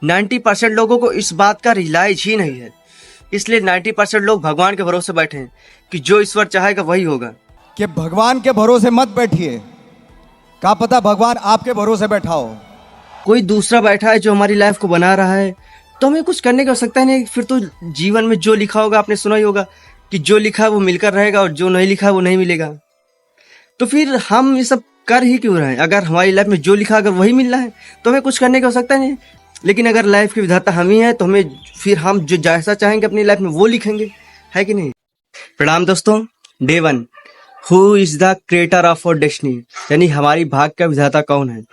90% लोगों को इस बात का रियलाइज ही नहीं है, इसलिए 90% लोग भगवान के भरोसे बैठे हैं कि जो ईश्वर चाहेगा वही होगा। कि भगवान के भरोसे मत बैठिए, क्या पता भगवान आपके भरोसे बैठा हो। कोई दूसरा बैठा है जो हमारी लाइफ को बना रहा है, तो हमें कुछ करने की आवश्यकता नहीं। फिर तो जीवन में जो लिखा होगा, आपने सुना ही होगा कि जो लिखा है वो मिलकर रहेगा और जो नहीं लिखा है वो नहीं मिलेगा। तो फिर हम ये सब कर ही क्यों रहे हैं? अगर हमारी लाइफ में जो लिखा अगर वही मिल रहा है तो हमें कुछ करने की आवश्यकता नहीं। लेकिन अगर लाइफ के विधाता हम ही हैं तो हमें फिर हम जो जैसा चाहेंगे अपनी लाइफ में वो लिखेंगे, है कि नहीं? प्रणाम दोस्तों। Day 1, who is the creator of our destiny, यानी हमारी भाग्य का विधाता कौन है?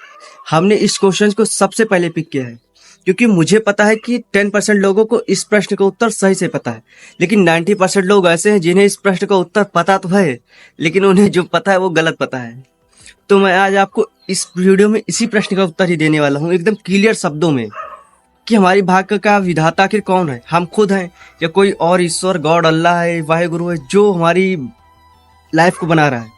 हमने इस क्वेश्चन को सबसे पहले पिक किया है क्योंकि मुझे पता है कि 10% लोगों को इस प्रश्न का उत्तर सही से पता है, लेकिन 90% लोग ऐसे हैं जिन्हें इस प्रश्न का उत्तर पता तो है लेकिन उन्हें जो पता है वो गलत पता है। तो मैं आज आपको इस वीडियो में इसी प्रश्न का उत्तर ही देने वाला हूँ, एकदम क्लियर शब्दों में, कि हमारी भाग्य का विधाता आखिर कौन है? हम खुद हैं या कोई और ईश्वर, गॉड, अल्लाह है, वाहेगुरु है जो हमारी लाइफ को बना रहा है?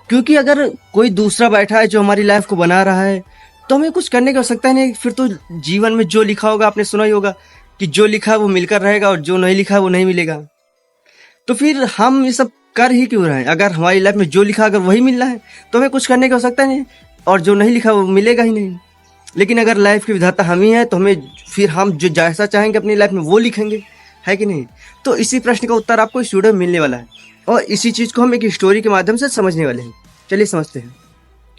क्योंकि अगर कोई दूसरा बैठा है जो हमारी लाइफ को बना रहा है तो हमें कुछ करने की आवश्यकता नहीं। फिर तो जीवन में जो लिखा होगा, आपने सुना ही होगा कि जो लिखा है वो मिलकर रहेगा और जो नहीं लिखा है वो नहीं मिलेगा। तो फिर हम ये सब कर ही क्यों रहे हैं? अगर हमारी लाइफ में जो लिखा अगर वही मिल रहा है तो हमें कुछ करने की आवश्यकता नहीं, और जो नहीं लिखा वो मिलेगा ही नहीं। लेकिन अगर लाइफ के विधाता हम ही हैं तो हमें फिर हम जो जैसा चाहेंगे अपनी लाइफ में वो लिखेंगे, है कि नहीं? तो इसी प्रश्न का उत्तर आपको इस वीडियो में मिलने वाला है और इसी चीज़ को हम एक स्टोरी के माध्यम से समझने वाले हैं। चलिए समझते हैं।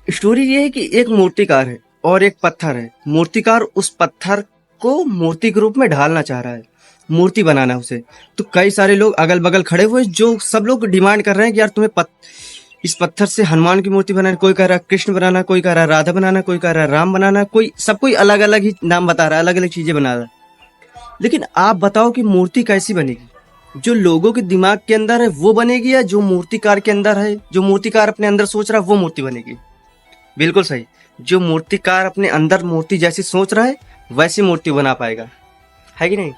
स्टोरी ये है कि एक मूर्तिकार है और एक पत्थर है। मूर्तिकार उस पत्थर को मूर्ति के रूप में ढालना चाह रहा है, मूर्ति बनाना है उसे। तो कई सारे लोग अगल बगल खड़े हुए जो सब लोग डिमांड कर रहे हैं कि यार तुम्हें इस पत्थर से हनुमान की मूर्ति बनाना, कोई कह रहा है कृष्ण बनाना, कोई कह रहा है राधा बनाना, कोई कह रहा है राम बनाना, कोई अलग अलग ही नाम बता रहा है, अलग अलग चीजें बना रहा है। लेकिन आप बताओ कि मूर्ति कैसी बनेगी? जो लोगों के दिमाग के अंदर है वो बनेगी या जो मूर्तिकार के अंदर है, जो मूर्तिकार अपने अंदर सोच रहा है वो मूर्ति बनेगी? बिल्कुल सही, जो मूर्तिकार अपने अंदर मूर्ति जैसी सोच रहा है वैसी मूर्ति बना पाएगा, है कि नहीं?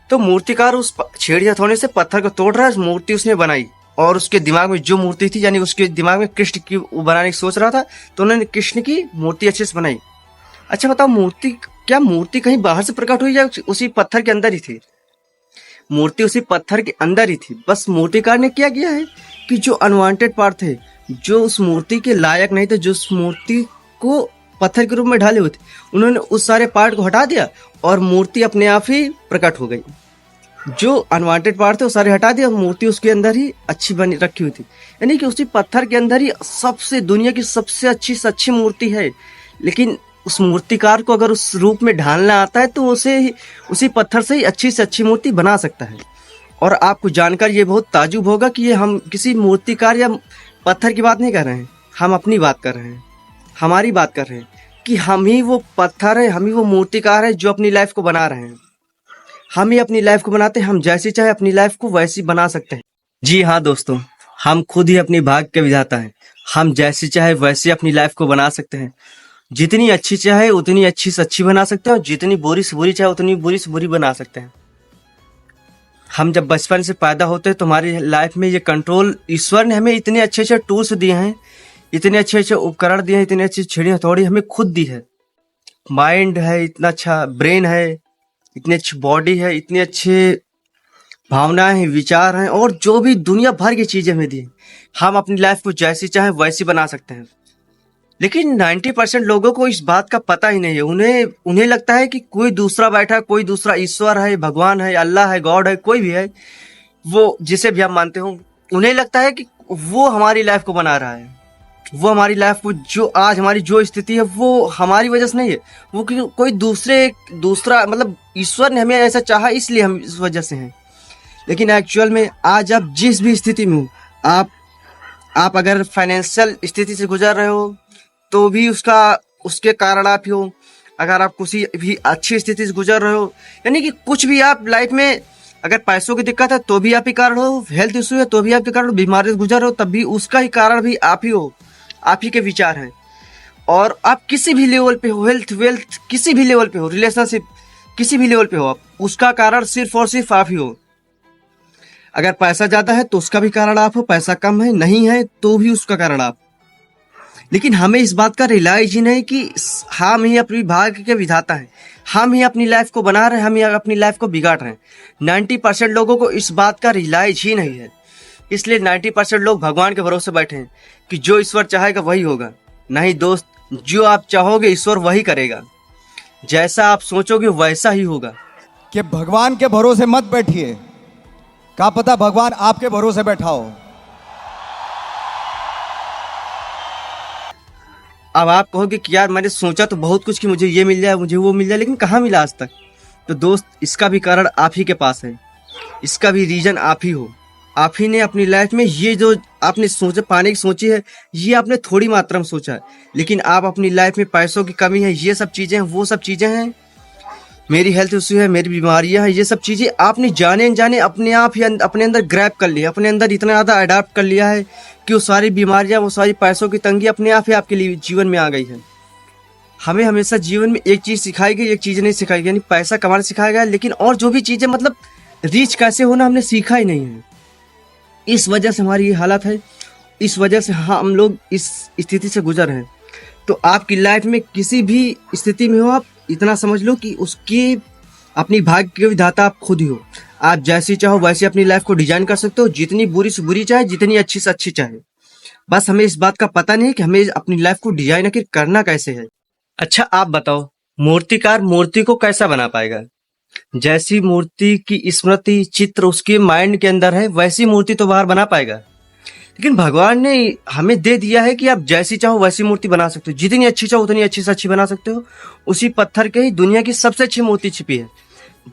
तो मूर्तिकार उस छेड़ी हथौड़े से पत्थर को तोड़ रहा है, मूर्ति उसने बनाई और उसके दिमाग में जो मूर्ति थी, यानी उसके दिमाग में कृष्ण की बनाने की सोच रहा था, तो उन्होंने कृष्ण की मूर्ति अच्छे से बनाई। अच्छा बताओ, मूर्ति कहीं बाहर से प्रकट हुई या उसी पत्थर के अंदर ही थी? मूर्ति उसी पत्थर के अंदर ही थी। बस मूर्तिकार ने क्या किया है कि जो अनवांटेड पार्ट थे, जो उस मूर्ति के लायक नहीं थे, जो उस मूर्ति को पत्थर के रूप में ढाले हुए थे, उन्होंने उस सारे पार्ट को हटा दिया और मूर्ति अपने आप ही प्रकट हो गई। जो अनवांटेड पार्ट थे वो सारे हटा दिया, मूर्ति उसके अंदर ही अच्छी बनी रखी हुई थी। यानी कि उसी पत्थर के अंदर ही दुनिया की सबसे अच्छी से अच्छी मूर्ति है। लेकिन उस मूर्तिकार को अगर उस रूप में ढालना आता है तो उसी पत्थर से ही अच्छी से अच्छी मूर्ति बना सकता है। और आपको जानकर ये बहुत ताजुब होगा कि ये हम किसी मूर्तिकार या पत्थर की बात नहीं कर रहे हैं, हम अपनी बात कर रहे हैं, हमारी बात कर रहे हैं कि हम ही वो पत्थर है, हम ही वो मूर्तिकार है जो अपनी लाइफ को बना रहे हैं। हम ही अपनी लाइफ को बनाते हैं, हम जैसी चाहे अपनी लाइफ को वैसी बना सकते हैं। जी हाँ दोस्तों, हम खुद ही अपनी भाग्य के विधाता हैं। हम जैसी चाहे वैसी अपनी लाइफ को बना सकते हैं। जितनी अच्छी चाहे उतनी अच्छी से अच्छी बना सकते हैं और जितनी बुरी से बुरी चाहे उतनी बुरी से बुरी बना सकते हैं। हम जब बचपन से पैदा होते हैं तो हमारी लाइफ में ये कंट्रोल ईश्वर ने हमें इतने अच्छे अच्छे टूल्स दिए हैं, इतने अच्छे अच्छे उपकरण दिए हैं, इतनी अच्छी छड़ी हथौड़ी हमें खुद दी है। माइंड है, इतना अच्छा ब्रेन है, इतनी अच्छी बॉडी है, इतनी अच्छे भावनाएं हैं, विचार हैं, और जो भी दुनिया भर की चीजें हमें दी। हम अपनी लाइफ को जैसी चाहे वैसी बना सकते हैं। लेकिन 90% लोगों को इस बात का पता ही नहीं है। उन्हें लगता है कि कोई दूसरा बैठा, कोई दूसरा ईश्वर है, भगवान है, अल्लाह है, गॉड है, कोई भी है, वो जिसे भी हम मानते हो, उन्हें लगता है कि वो हमारी लाइफ को बना रहा है। वो हमारी लाइफ को, जो आज हमारी जो स्थिति है वो हमारी वजह से नहीं है, वो कोई दूसरा मतलब ईश्वर ने हमें ऐसा चाहा इसलिए हम इस वजह से हैं। लेकिन एक्चुअल में आज आप जिस भी स्थिति में हो, आप अगर फाइनेंशियल स्थिति से गुजर रहे हो तो भी उसके कारण आप ही हो। अगर आप किसी भी अच्छी स्थिति से गुजर रहे हो, यानी कि कुछ भी आप लाइफ में, अगर पैसों की दिक्कत है तो भी आप ही कारण हो, हेल्थ इशू है तो भी आपके कारण, बीमारी से गुजर रहे हो तब भी उसका ही कारण भी आप ही हो, आप ही के विचार हैं। और आप किसी भी लेवल पे हो, वेल्थ किसी भी लेवल पे हो, रिलेशनशिप किसी भी लेवल पे हो, आप उसका कारण सिर्फ और सिर्फ आप ही हो। अगर पैसा ज्यादा है तो उसका भी कारण आप हो, पैसा कम है नहीं है तो भी उसका कारण आप। लेकिन हमें इस बात का रियलाइज ही नहीं कि हम ही अपनी भाग्य के विधाता हैं। हम ही अपनी लाइफ को बना रहे हैं, हम ही अपनी लाइफ को बिगाड़ रहे हैं। 90% लोगों को इस बात का रियलाइज ही नहीं है। इसलिए 90% लोग भगवान के भरोसे बैठे हैं कि जो ईश्वर चाहेगा वही होगा। नहीं दोस्त, जो आप चाहोगे ईश्वर वही करेगा। जैसा आप सोचोगे वैसा ही होगा। कि भगवान के भरोसे मत बैठिए, क्या पता भगवान आपके भरोसे बैठा हो। अब आप कहोगे कि यार मैंने सोचा तो बहुत कुछ कि मुझे ये मिल जाए, मुझे वो मिल जाए, लेकिन कहाँ मिला आज तक। तो दोस्त, इसका भी कारण आप ही के पास है, इसका भी रीजन आप ही हो। आप ही ने अपनी लाइफ में ये जो आपने सोचा पाने की सोची है, ये आपने थोड़ी मात्रा में सोचा है। लेकिन आप अपनी लाइफ में पैसों की कमी है, ये सब चीजें हैं, वो सब चीजें हैं, मेरी हेल्थ इश्यू है, मेरी बीमारियां हैं, ये सब चीजें आपने जाने अनजाने अपने आप ही अपने अंदर ग्रैब कर लिया, अपने अंदर इतना ज्यादा अडाप्ट कर लिया है कि वो सारी बीमारियां, वो सारी पैसों की तंगी अपने आप ही आपके लिए जीवन में आ गई है। हमें हमेशा जीवन में एक चीज सिखाई गई, एक चीज नहीं सिखाई गई, यानी पैसा कमाना सिखाया गया, लेकिन और जो भी चीजें मतलब रीच कैसे होना हमने सीखा ही नहीं है। इस वजह से हमारी ये हालत है, इस वजह से हम लोग इस स्थिति से गुजर रहे हैं। तो आपकी लाइफ में किसी भी स्थिति में हो, आप इतना समझ लो कि उसकी अपनी भाग्य के विधाता आप खुद ही हो। आप जैसी चाहो वैसे अपनी लाइफ को डिजाइन कर सकते हो, जितनी बुरी से बुरी चाहे, जितनी अच्छी से अच्छी चाहे। बस हमें इस बात का पता नहीं है कि हमें अपनी लाइफ को डिजाइन आखिर करना कैसे है। अच्छा आप बताओ, मूर्तिकार मूर्ति को कैसा बना पाएगा? जैसी मूर्ति की स्मृति चित्र उसके माइंड के अंदर है, वैसी मूर्ति तो बाहर बना पाएगा। लेकिन भगवान ने हमें दे दिया है कि आप जैसी चाहो वैसी मूर्ति बना सकते हो, जितनी अच्छी चाहो उतनी अच्छी से अच्छी बना सकते हो। उसी पत्थर के ही दुनिया की सबसे अच्छी मूर्ति छिपी है।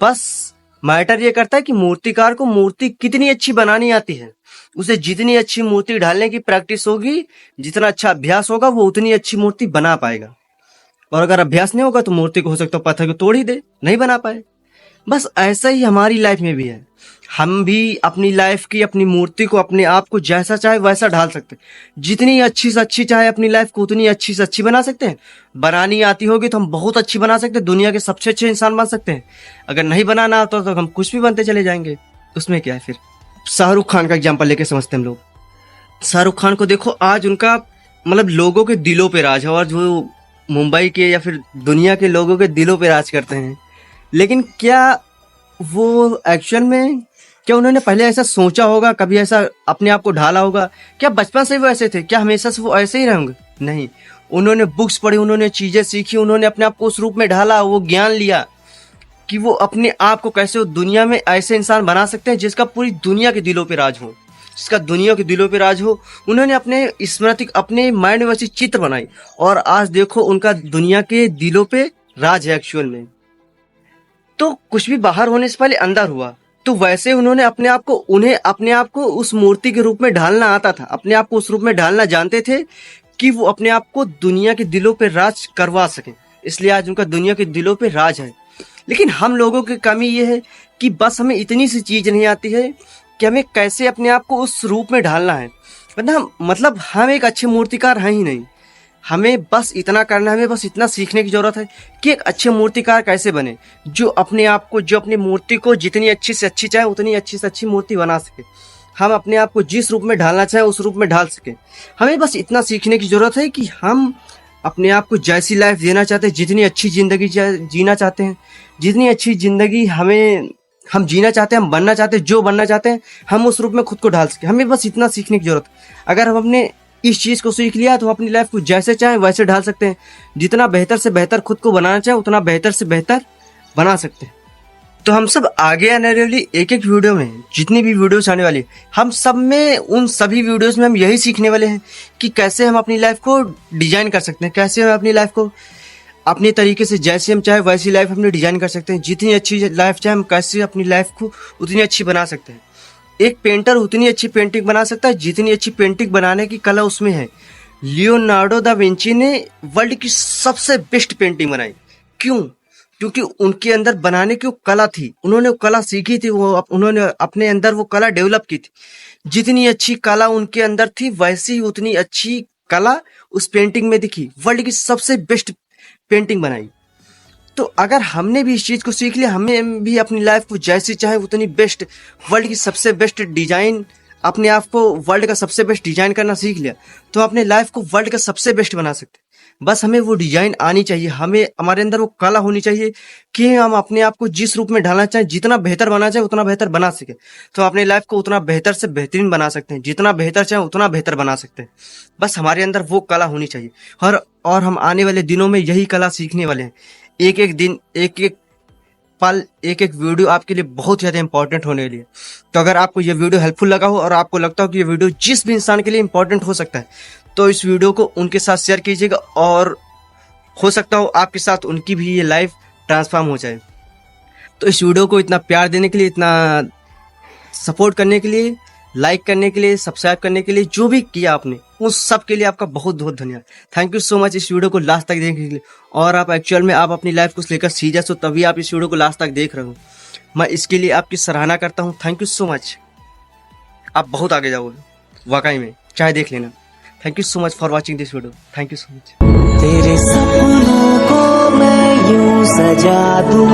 बस मैटर ये करता है कि मूर्तिकार को मूर्ति कितनी अच्छी बनानी आती है। उसे जितनी अच्छी मूर्ति ढालने की प्रैक्टिस होगी, जितना अच्छा अभ्यास होगा, वो उतनी अच्छी मूर्ति बना पाएगा। और अगर अभ्यास नहीं होगा तो मूर्ति को हो सकता है पत्थर को तोड़ ही दे, नहीं बना पाए। बस ऐसा ही हमारी लाइफ में भी है। हम भी अपनी लाइफ की अपनी मूर्ति को अपने आप को जैसा चाहे वैसा ढाल सकते हैं। जितनी अच्छी से अच्छी चाहे अपनी लाइफ को उतनी अच्छी से अच्छी बना सकते हैं। बनानी आती होगी तो हम बहुत अच्छी बना सकते हैं, दुनिया के सबसे अच्छे इंसान बन सकते हैं। अगर नहीं बनाना आता तो हम कुछ भी बनते चले जाएंगे, उसमें क्या है फिर। शाहरुख खान का एग्जाम्पल लेके समझते हैं हम लोग। शाहरुख खान को देखो, आज उनका मतलब लोगों के दिलों पे राज है, और जो मुंबई के या फिर दुनिया के लोगों के दिलों पे राज करते हैं। लेकिन क्या वो एक्चुअल में, क्या उन्होंने पहले ऐसा सोचा होगा, कभी ऐसा अपने आप को ढाला होगा? क्या बचपन से वो ऐसे थे? क्या हमेशा से वो ऐसे ही रहेंगे? नहीं, उन्होंने बुक्स पढ़ी, उन्होंने चीजें सीखी, उन्होंने अपने आप को उस रूप में ढाला, वो ज्ञान लिया कि वो अपने आप को कैसे दुनिया में ऐसे इंसान बना सकते हैं जिसका पूरी दुनिया के दिलों पे राज हो, जिसका दुनिया के दिलों पे राज हो। उन्होंने अपने स्मृति, अपने माइंड में वैसी चित्र बनाई, और आज देखो उनका दुनिया के दिलों पे राज है एक्चुअल में। तो कुछ भी बाहर होने से पहले अंदर हुआ। तो वैसे उन्होंने अपने आप को, उन्हें अपने आप को उस मूर्ति के रूप में ढालना आता था, अपने आप को उस रूप में ढालना जानते थे कि वो अपने आप को दुनिया के दिलों पे राज करवा सके। इसलिए आज उनका दुनिया के दिलों पे राज है। लेकिन हम लोगों की कमी ये है कि बस हमें इतनी सी चीज नहीं आती है कि हमें कैसे अपने आप को उस रूप में ढालना है। मतलब हम एक अच्छे मूर्तिकार हैं ही नहीं। हमें बस इतना करना है, हमें बस इतना सीखने की जरूरत है कि एक अच्छे मूर्तिकार कैसे बने, जो अपने आप को, जो अपनी मूर्ति को जितनी अच्छी से अच्छी चाहे उतनी अच्छी से अच्छी मूर्ति बना सके। हम अपने आप को जिस रूप में ढालना चाहें उस रूप में ढाल सके। हमें बस इतना सीखने की जरूरत है कि हम अपने आप को जैसी लाइफ देना चाहते हैं, जितनी अच्छी जिंदगी जीना चाहते हैं, जितनी अच्छी जिंदगी हम जीना चाहते हैं, हम बनना चाहते हैं, जो बनना चाहते हैं, हम उस रूप में खुद को ढाल सके। हमें बस इतना सीखने की जरूरत है। अगर हम अपने इस चीज को सीख लिया तो अपनी लाइफ को जैसे चाहे वैसे ढाल सकते हैं। जितना बेहतर से बेहतर खुद को बनाना चाहे उतना बेहतर से बेहतर बना सकते हैं। तो हम सब आगे आने वाली एक एक वीडियो में, जितनी भी वीडियोस आने वाली, हम सब में, उन सभी वीडियोस में हम यही सीखने वाले हैं कि कैसे हम अपनी लाइफ को डिजाइन कर सकते हैं, कैसे हम अपनी लाइफ को अपने तरीके से, जैसे हम चाहे वैसी लाइफ अपनी डिजाइन कर सकते हैं। जितनी अच्छी लाइफ चाहे हम कैसे अपनी लाइफ को उतनी अच्छी बना सकते हैं। एक पेंटर उतनी अच्छी पेंटिंग बना सकता है जितनी अच्छी पेंटिंग बनाने की कला उसमें है। लियोनार्डो दा विंची ने वर्ल्ड की सबसे बेस्ट पेंटिंग बनाई। क्यों? क्योंकि उनके अंदर बनाने की वो कला थी, उन्होंने वो कला सीखी थी, उन्होंने अपने अंदर वो कला डेवलप की थी। जितनी अच्छी कला उनके अंदर थी वैसी उतनी अच्छी कला उस पेंटिंग में दिखी। वर्ल्ड की सबसे बेस्ट पेंटिंग बनाई। तो अगर हमने भी इस चीज को सीख लिया, हमें भी अपनी लाइफ को जैसी चाहे उतनी बेस्ट, वर्ल्ड की सबसे बेस्ट डिजाइन अपने आप को वर्ल्ड का सबसे बेस्ट डिजाइन करना सीख लिया तो अपने लाइफ को वर्ल्ड का सबसे बेस्ट बना सकते हैं। बस हमें वो डिजाइन आनी चाहिए, हमें हमारे अंदर वो कला होनी चाहिए कि हम अपने आप को जिस रूप में ढालना चाहें, जितना बेहतर बना चाहे उतना बेहतर बना सके, तो अपने लाइफ को उतना बेहतर से बेहतरीन बना सकते हैं, जितना बेहतर चाहे उतना बेहतर बना सकते हैं। बस हमारे अंदर वो कला होनी चाहिए। और हम आने वाले दिनों में यही कला सीखने वाले हैं। एक एक दिन, एक एक पल, एक एक वीडियो आपके लिए बहुत ज़्यादा इंपॉर्टेंट होने वाली है। तो अगर आपको ये वीडियो हेल्पफुल लगा हो और आपको लगता हो कि ये वीडियो जिस भी इंसान के लिए इंपॉर्टेंट हो सकता है, तो इस वीडियो को उनके साथ शेयर कीजिएगा और हो सकता हो आपके साथ उनकी भी ये लाइफ ट्रांसफॉर्म हो जाए। तो इस वीडियो को इतना प्यार देने के लिए, इतना सपोर्ट करने के लिए, लाइक करने के लिए, सब्सक्राइब करने के लिए, जो भी किया आपने, उस सब के लिए आपका बहुत बहुत धन्यवाद। थैंक यू सो मच इस वीडियो को लास्ट तक देखने के लिए। और आप एक्चुअल में आप अपनी लाइफ को लेकर सीरियस हो तभी आप इस वीडियो को लास्ट तक देख रहे हो। मैं इसके लिए आपकी सराहना करता हूँ। Thank you so much. आप बहुत आगे जाओगे वाकई में, चाहे देख लेना। Thank you so much for watching this video. Thank you so much. तेरे सपनों को मैं यूं सजा दूं